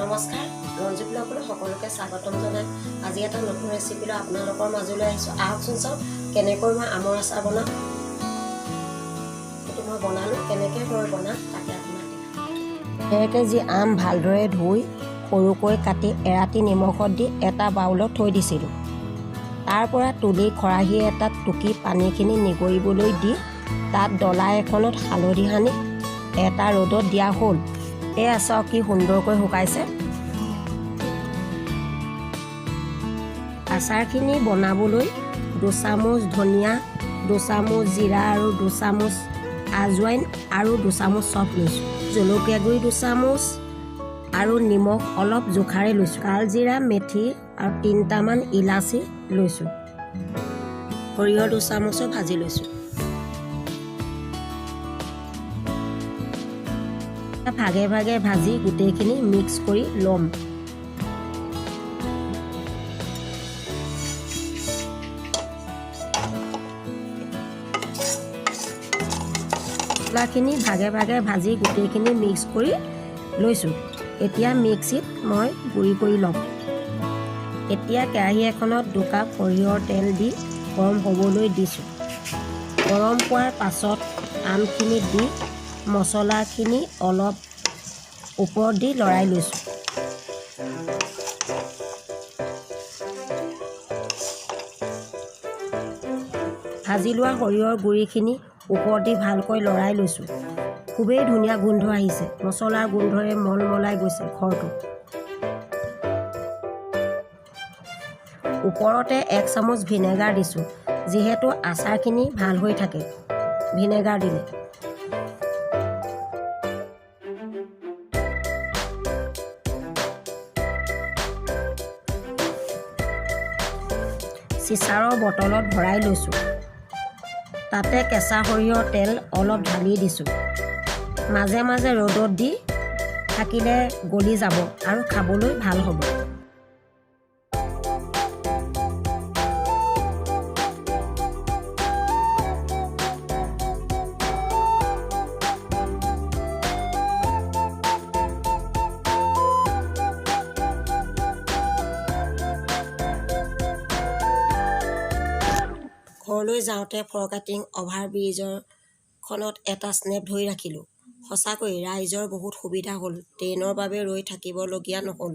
নমস্কাৰ ৰঞ্জু ব্লগলৈ সকলোকে স্বাগতম জনাই আজি এটা নতুন ৰেচিপি লৈ আপোনালোকৰ মাজলৈ আহিছোঁ। আহকচোন চাওক কেনেকৈ মই আমৰ আচাৰ বনাম। এইটো মই বনালোঁ, কেনেকৈ মই বনাম তাকে আপোনাক দেখাম। 1 কেজি আম ভালদৰে ধুই সৰুকৈ কাটি এৰাতি নিমখত দি এটা বাউলত থৈ দিছিলোঁ। তাৰ পৰা তুলি খৰাহী এটাত টুকি পানীখিনি নিগৰিবলৈ দি তাত ডলা এখনত হালধি সানি এটা ৰ'দত দিয়া হ'ল। এয়া চাওক কি সুন্দৰকৈ শুকাইছে। আচাৰখিনি বনাবলৈ 2 চামুচ ধনিয়া, 2 চামুচ জিৰা আৰু 2 চামুচ আজৱাইন আৰু 2 চামুচ চফ লৈছোঁ। জলকীয়া গুড়ি 2 চামুচ আৰু নিমখ অলপ জোখাৰে লৈছোঁ। কালজিৰা, মেথি আৰু 3টামান ইলাচি লৈছোঁ। সৰিয়হ 2 চামুচো ভাজি লৈছোঁ। ভাগে ভাগে ভাজি গোটেইখিনি মিক্স কৰি ল'ম। মছলাখিনি ভাগে ভাগে ভাজি গোটেইখিনি মিক্স কৰি লৈছোঁ। এতিয়া মিক্সিত মই গুড়ি কৰি ল'ম। এতিয়া কেৰাহী এখনত 2 কাপ সৰিয়হৰ তেল দি গৰম হ'বলৈ দিছোঁ। গৰম হোৱাৰ পাছত আমখিনি দি মছলাখিনি অলপ ওপৰত দি লৰাই লৈছোঁ। ভাজি লোৱা সৰিয়হৰ গুড়িখিনি ওপৰত দি ভালকৈ লৰাই লৈছোঁ। খুবেই ধুনীয়া গোন্ধ আহিছে। মছলাৰ গোন্ধৰে মলমলাই গৈছে ঘৰটো। ওপৰতে 1 চামুচ ভিনেগাৰ দিছোঁ, যিহেতু আচাৰখিনি ভাল হৈ থাকে ভিনেগাৰ দিলে। চিচাৰৰ বটলত ভৰাই লৈছোঁ। তাতে কেঁচা সৰিয়হৰ তেল অলপ ঢালি দিছোঁ। মাজে মাজে ৰ'দত দি থাকিলে গলি যাব আৰু খাবলৈ ভাল হ'ব। ঘৰলৈ যাওঁতে ফৰকাটিং অভাৰব্ৰিজখনত এটা স্নেপ ধৰি ৰাখিলোঁ। সঁচাকৈ ৰাইজৰ বহুত সুবিধা হ'ল। ট্ৰেইনৰ বাবে ৰৈ থাকিবলগীয়া নহ'ল।